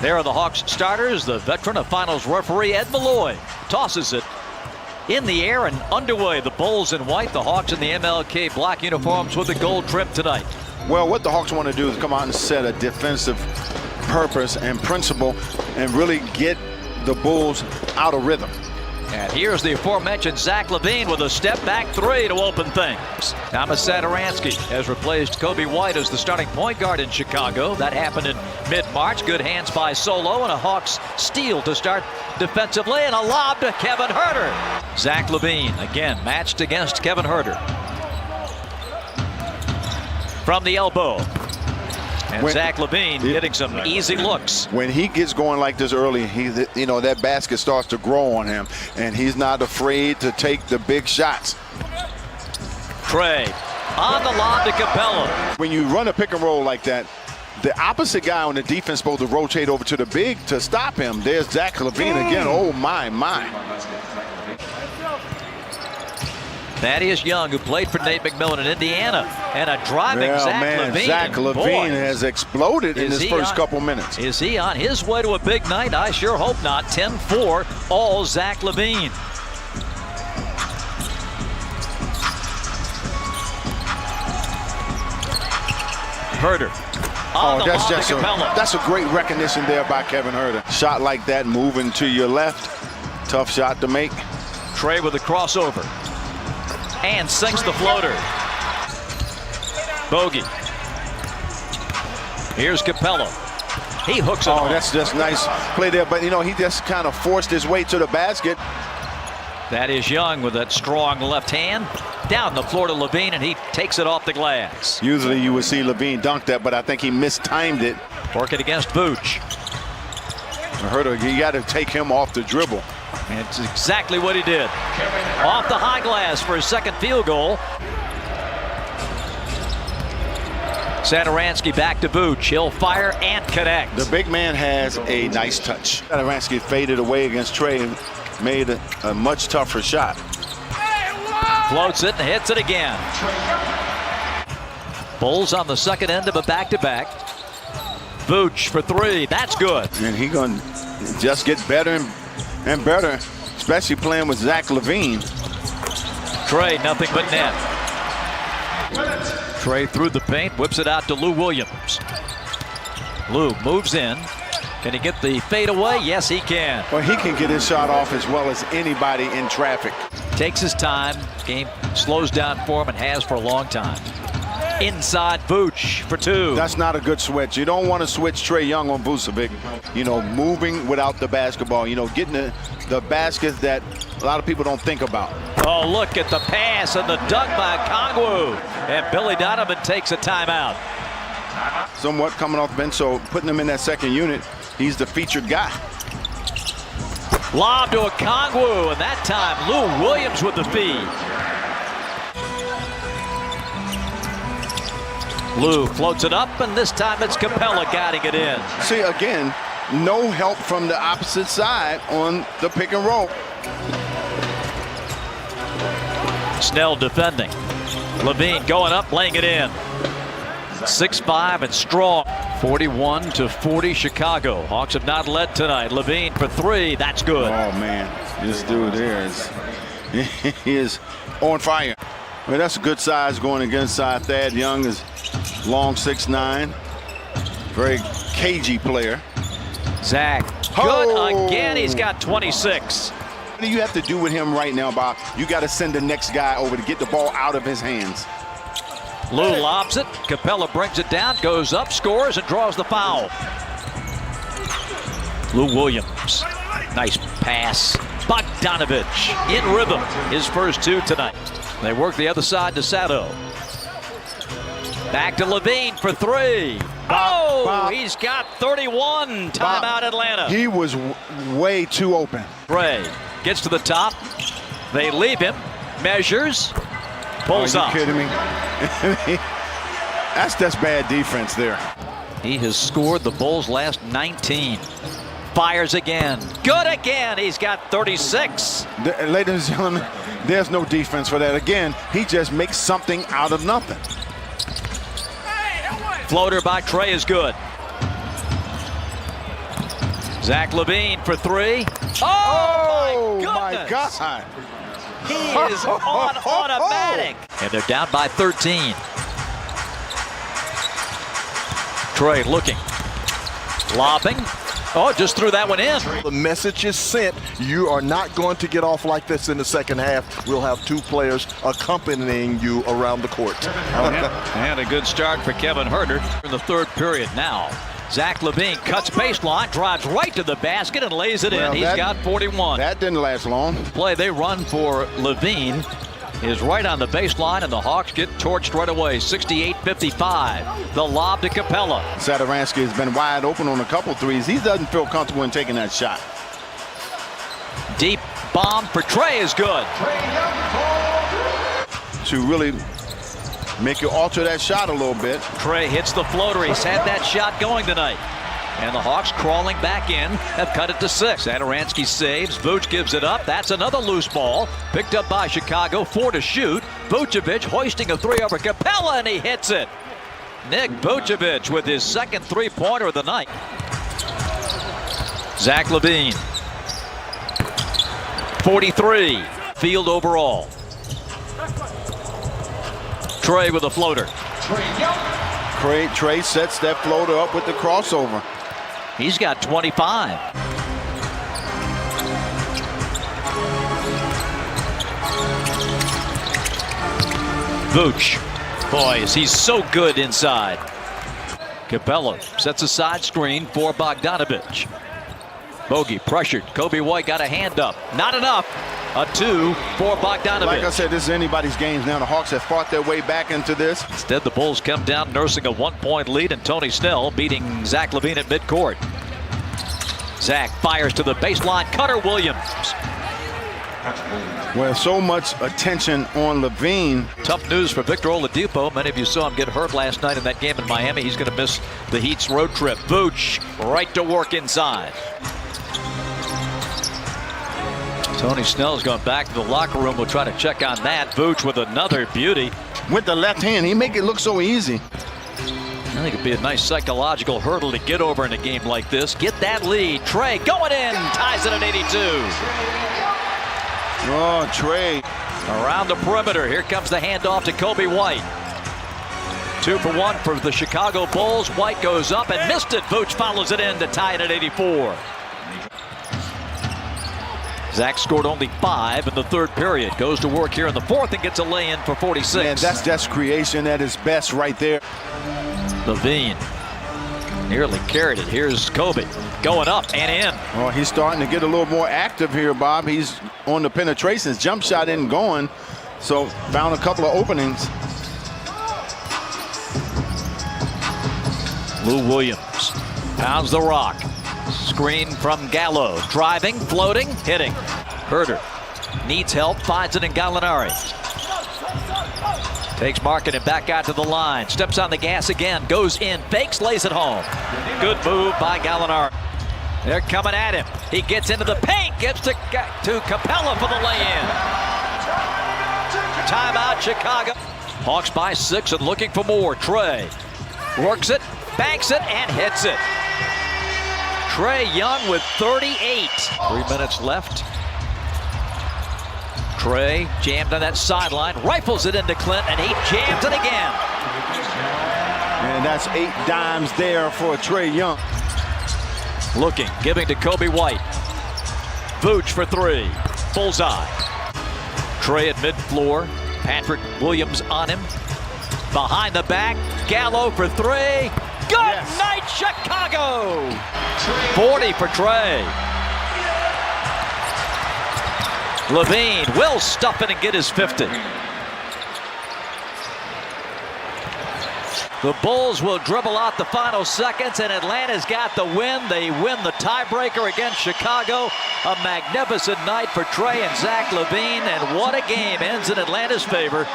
There are the Hawks starters. The veteran of finals referee Ed Malloy tosses it in the air and underway. The Bulls in white, the Hawks in the MLK black uniforms with the gold trim tonight. Well, what the Hawks want to do is come out and set a defensive purpose and principle and really get the Bulls out of rhythm. And here's the aforementioned Zach LaVine with a step-back three to open things. Thomas Satoransky has replaced Kobe White as the starting point guard in Chicago. That happened in mid-March. Good hands by Solo and a Hawks steal to start defensively and a lob to Kevin Huerter. Zach LaVine again matched against Kevin Huerter. From the elbow. And Zach LaVine getting some easy looks. When he gets going like this early, that basket starts to grow on him, and he's not afraid to take the big shots. Trey on the lob to Capella. When you run a pick and roll like that, the opposite guy on the defense is supposed to rotate over to the big to stop him. There's Zach LaVine again. Oh, my. Thaddeus Young, who played for Nate McMillan in Indiana, and a driving Zach LaVine. Zach LaVine has exploded in his first couple minutes. Is he on his way to a big night? I sure hope not. 10-4, all Zach LaVine. Huerter. That's a great recognition there by Kevin Huerter. Shot like that, moving to your left. Tough shot to make. Trey with a crossover. And sinks the floater. Bogey. Here's Capella. He hooks it home. That's just nice play there. But, he just kind of forced his way to the basket. That is Young with that strong left hand. Down the floor to LaVine, and he takes it off the glass. Usually you would see LaVine dunk that, but I think he mistimed it. Working against Vooch. Huerter, you got to take him off the dribble. And it's exactly what he did. Off the high glass for his second field goal. Satoransky back to Vooch. He'll fire and connect. The big man has a nice touch. Satoransky faded away against Trey and made a much tougher shot. Floats it and hits it again. Bulls on the second end of a back-to-back. Vooch for three. That's good. And he's going to just get better and better, especially playing with Zach LaVine. Trey, nothing but net. Trey through the paint, whips it out to Lou Williams. Lou moves in. Can he get the fade away? Yes, he can. Well, he can get his shot off as well as anybody in traffic. Takes his time. Game slows down for him and has for a long time. Inside Vooch for two. That's not a good switch. You don't want to switch Trae Young on Vucevic. Moving without the basketball. Getting the basket that a lot of people don't think about. Oh, look at the pass and the dunk by Kongwu. And Billy Donovan takes a timeout. Somewhat coming off the bench, so putting him in that second unit, he's the featured guy. Lob to a Kongwu, and that time Lou Williams with the feed. Lou floats it up, and this time it's Capella guiding it in. See, again, no help from the opposite side on the pick and roll. Snell defending. LaVine going up, laying it in. 6'5" and strong. 41-40 Chicago. Hawks have not led tonight. LaVine for three. That's good. Oh, man. This dude here is on fire. Well, that's a good size going against Thad Young is long 6'9". Very cagey player. Zach. Good again. He's got 26. What do you have to do with him right now, Bob? You got to send the next guy over to get the ball out of his hands. Lou lobs it. Capella brings it down, goes up, scores, and draws the foul. Lou Williams. Nice pass. Bogdanovich in rhythm. His first two tonight. They work the other side to Sato. Back to LaVine for three. He's got 31. Timeout Atlanta. He was way too open. Trey gets to the top. They leave him. Measures. Pulls up. Are you kidding me? That's bad defense there. He has scored the Bulls' last 19. Fires again. Good again. He's got 36. Ladies and gentlemen, there's no defense for that. Again, he just makes something out of nothing. Floater by Trey is good. Zach LaVine for three. Oh, my goodness. God. He is on automatic. And they're down by 13. Trey looking. Lobbing. Oh, just threw that one in. The message is sent. You are not going to get off like this in the second half. We'll have two players accompanying you around the court. And a good start for Kevin Huerter in the third period now. Zach LaVine cuts baseline, drives right to the basket and lays it in. He's got 41. That didn't last long. Play they run for LaVine is right on the baseline, and the Hawks get torched right away. 68-55. The lob to Capella. Satoransky has been wide open on a couple threes. He doesn't feel comfortable in taking that shot. Deep bomb for Trey is good. To really make you alter that shot a little bit. Trey hits the floater. He's had that shot going tonight. And the Hawks crawling back in, have cut it to 6. Satoransky saves. Vooch gives it up. That's another loose ball. Picked up by Chicago. 4 to shoot. Vucevic hoisting a 3 over Capella, and he hits it. Nick Vucevic with his second three-pointer of the night. Zach LaVine. 43. Field overall. Trey with a floater. Trey sets that floater up with the crossover. He's got 25. Vooch. Boys, he's so good inside. Capella sets a side screen for Bogdanovic. Bogey pressured. Kobe White got a hand up. Not enough. A 2 for Bogdanovic. Like I said, this is anybody's game now. The Hawks have fought their way back into this. Instead, the Bulls come down nursing a 1-point lead, and Tony Snell beating Zach LaVine at midcourt. Zach fires to the baseline. Cutter Williams. Well, so much attention on LaVine. Tough news for Victor Oladipo. Many of you saw him get hurt last night in that game in Miami. He's going to miss the Heat's road trip. Vooch right to work inside. Tony Snell's going back to the locker room. We'll try to check on that. Vooch with another beauty. With the left hand, he make it look so easy. I think it'd be a nice psychological hurdle to get over in a game like this. Get that lead. Trey going in. Ties it at 82. Oh, Trey. Around the perimeter. Here comes the handoff to Kobe White. 2 for 1 for the Chicago Bulls. White goes up and missed it. Vooch follows it in to tie it at 84. Zach scored only 5 in the third period. Goes to work here in the fourth and gets a lay-in for 46. Man, that's creation at its best right there. LaVine nearly carried it. Here's Kobe going up and in. Oh, he's starting to get a little more active here, Bob. He's on the penetrations. Jump shot isn't going, so found a couple of openings. Lou Williams pounds the rock. Screen from Gallo. Driving, floating, hitting. Huerter needs help, finds it in Gallinari. Takes Markkanen back out to the line. Steps on the gas again. Goes in, fakes, lays it home. Good move by Gallinari. They're coming at him. He gets into the paint, gets to Capella for the lay-in. Timeout, Chicago. Hawks by 6 and looking for more. Trey works it, banks it, and hits it. Trey Young with 38. 3 minutes left. Trey jammed on that sideline, rifles it into Clint, and he jams it again. And that's 8 dimes there for Trey Young. Looking, giving to Kobe White. Vooch for 3. Bullseye. Trey at mid-floor. Patrick Williams on him. Behind the back. Gallo for 3. Good night, Chicago! 40 for Trey. LaVine will stuff it and get his 50. The Bulls will dribble out the final seconds, and Atlanta's got the win. They win the tiebreaker against Chicago. A magnificent night for Trey and Zach LaVine, and what a game ends in Atlanta's favor.